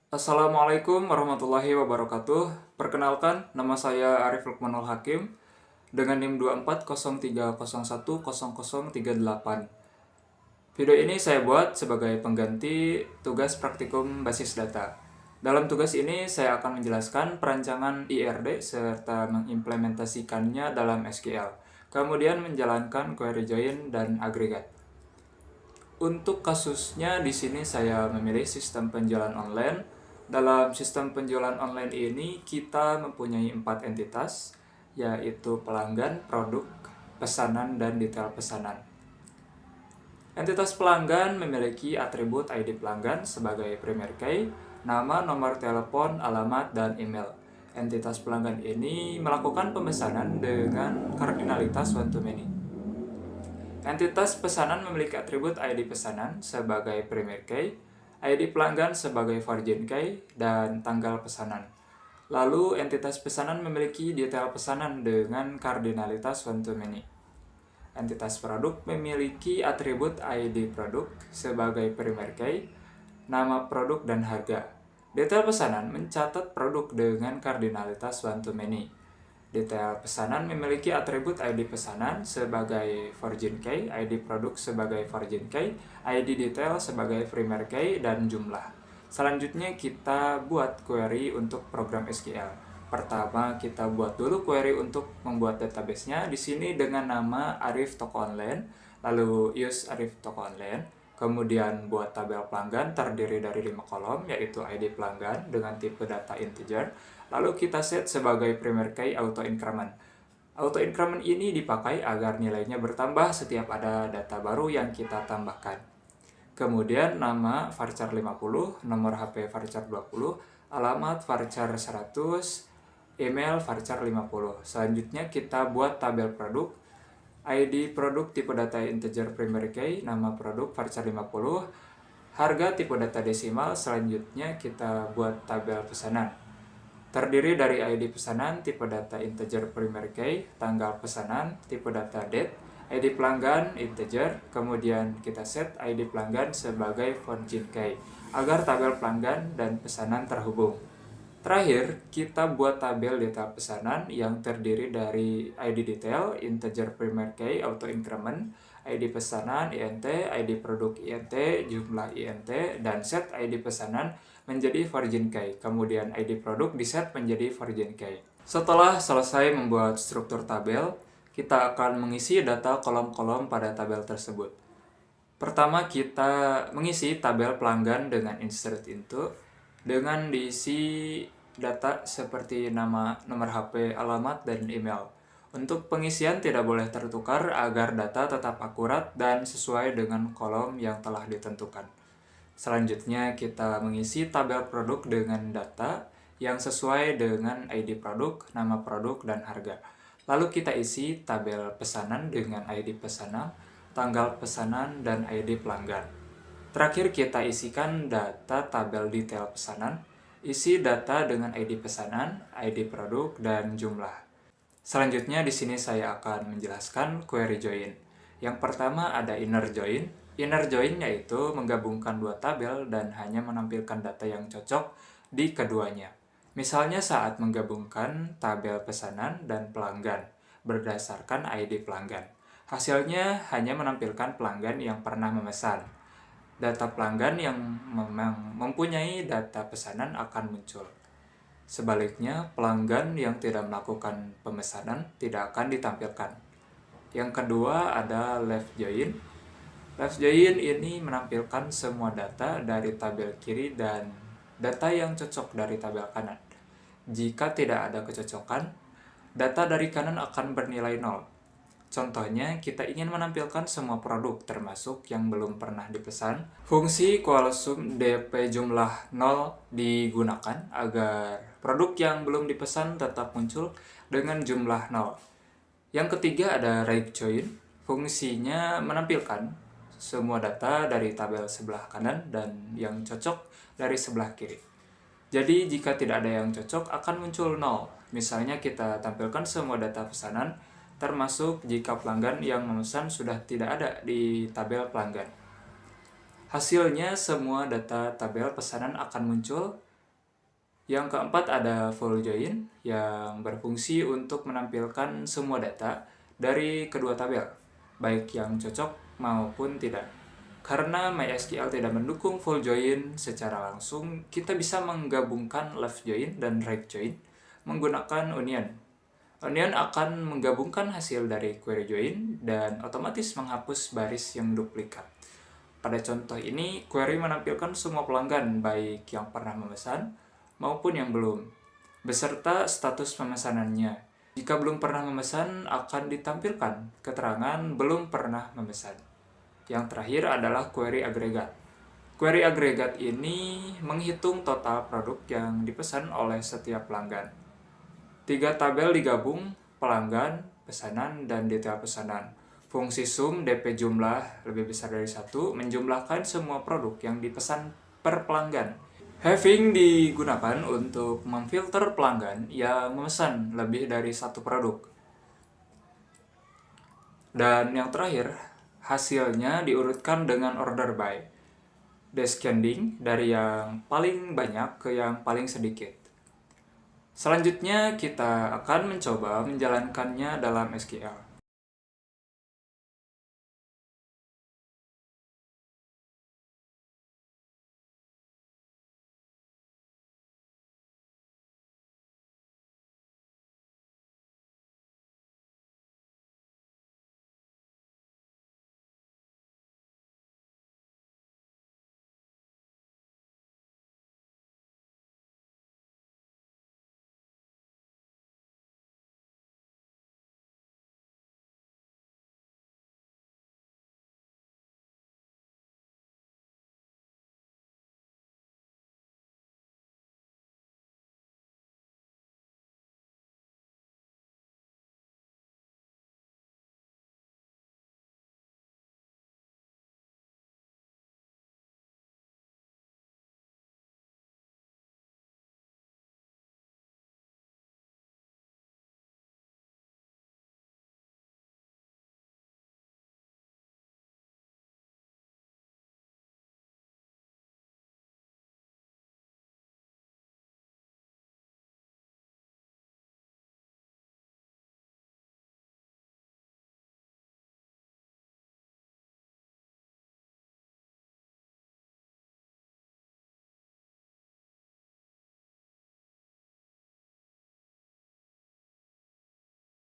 Assalamualaikum warahmatullahi wabarakatuh. Perkenalkan, nama saya Arif Lukmanul Hakim dengan NIM 2403010038. Video ini saya buat sebagai pengganti tugas praktikum basis data. Dalam tugas ini saya akan menjelaskan perancangan IRD serta mengimplementasikannya dalam SQL. Kemudian menjalankan query join dan agregat. Untuk kasusnya di sini saya memilih sistem penjualan online. Dalam sistem penjualan online ini kita mempunyai 4 entitas, yaitu pelanggan, produk, pesanan, dan detail pesanan. Entitas pelanggan memiliki atribut ID pelanggan sebagai primary key, nama, nomor telepon, alamat, dan email. Entitas pelanggan ini melakukan pemesanan dengan kardinalitas one to many. Entitas pesanan memiliki atribut ID pesanan sebagai primary key, ID pelanggan sebagai virgin key, dan tanggal pesanan. Lalu, entitas pesanan memiliki detail pesanan dengan kardinalitas one to many. Entitas produk memiliki atribut ID produk sebagai primary key, nama produk, dan harga. Detail pesanan mencatat produk dengan kardinalitas one to many. Detail pesanan memiliki atribut ID pesanan sebagai virgin key, ID produk sebagai virgin key, ID detail sebagai primary key, dan jumlah. Selanjutnya kita buat query untuk program SQL. Pertama kita buat dulu query untuk membuat database-nya. Di sini dengan nama Arif Toko Online, lalu use Arif Toko Online. Kemudian buat tabel pelanggan terdiri dari 5 kolom, yaitu ID pelanggan dengan tipe data integer. Lalu kita set sebagai primary key auto increment. Auto increment ini dipakai agar nilainya bertambah setiap ada data baru yang kita tambahkan. Kemudian nama varchar 50, nomor HP varchar 20, alamat varchar 100, email varchar 50. Selanjutnya kita buat tabel produk. ID produk tipe data integer primary key, nama produk varchar 50, harga tipe data desimal. Selanjutnya kita buat tabel pesanan. Terdiri dari ID pesanan tipe data integer primary key, tanggal pesanan tipe data date, ID pelanggan integer, kemudian kita set ID pelanggan sebagai virgin key agar tabel pelanggan dan pesanan terhubung. Terakhir, kita buat tabel data pesanan yang terdiri dari ID detail, integer primary key, auto increment, ID pesanan, INT, ID produk INT, jumlah INT, dan set ID pesanan menjadi virgin key. Kemudian ID produk diset menjadi virgin key. Setelah selesai membuat struktur tabel, kita akan mengisi data kolom-kolom pada tabel tersebut. Pertama, kita mengisi tabel pelanggan dengan insert into dengan diisi data seperti nama, nomor HP, alamat, dan email. Untuk pengisian tidak boleh tertukar agar data tetap akurat dan sesuai dengan kolom yang telah ditentukan. Selanjutnya kita mengisi tabel produk dengan data yang sesuai dengan ID produk, nama produk, dan harga. Lalu kita isi tabel pesanan dengan ID pesanan, tanggal pesanan, dan ID pelanggan. Terakhir kita isikan data tabel detail pesanan, isi data dengan ID pesanan, ID produk, dan jumlah. Selanjutnya di sini saya akan menjelaskan query join. Yang pertama ada inner join. Inner join yaitu menggabungkan dua tabel dan hanya menampilkan data yang cocok di keduanya. Misalnya saat menggabungkan tabel pesanan dan pelanggan berdasarkan ID pelanggan. Hasilnya hanya menampilkan pelanggan yang pernah memesan. Data pelanggan yang memang mempunyai data pesanan akan muncul. Sebaliknya, pelanggan yang tidak melakukan pemesanan tidak akan ditampilkan. Yang kedua ada left join. Left join ini menampilkan semua data dari tabel kiri dan data yang cocok dari tabel kanan. Jika tidak ada kecocokan, data dari kanan akan bernilai 0. Contohnya, kita ingin menampilkan semua produk termasuk yang belum pernah dipesan. Fungsi QualSum DP jumlah 0 digunakan agar produk yang belum dipesan tetap muncul dengan jumlah 0. Yang ketiga ada right join. Fungsinya menampilkan semua data dari tabel sebelah kanan dan yang cocok dari sebelah kiri. Jadi jika tidak ada yang cocok akan muncul 0. Misalnya kita tampilkan semua data pesanan termasuk jika pelanggan yang memesan sudah tidak ada di tabel pelanggan. Hasilnya semua data tabel pesanan akan muncul Yang keempat ada full join yang berfungsi untuk menampilkan semua data dari kedua tabel, baik yang cocok maupun tidak. Karena MySQL tidak mendukung full join secara langsung, kita bisa menggabungkan left join dan right join menggunakan onion. Onion akan menggabungkan hasil dari query join dan otomatis menghapus baris yang duplikat. Pada contoh ini, query menampilkan semua pelanggan, baik yang pernah memesan maupun yang belum, beserta status pemesanannya. Jika belum pernah memesan, akan ditampilkan keterangan belum pernah memesan. Yang terakhir adalah query agregat. Query agregat ini menghitung total produk yang dipesan oleh setiap pelanggan. 3 tabel digabung, pelanggan, pesanan, dan detail pesanan. Fungsi sum DP jumlah lebih besar dari 1 menjumlahkan semua produk yang dipesan per pelanggan. Having digunakan untuk memfilter pelanggan yang memesan lebih dari satu produk. Dan yang terakhir, hasilnya diurutkan dengan order by, descending dari yang paling banyak ke yang paling sedikit. Selanjutnya kita akan mencoba menjalankannya dalam SQL.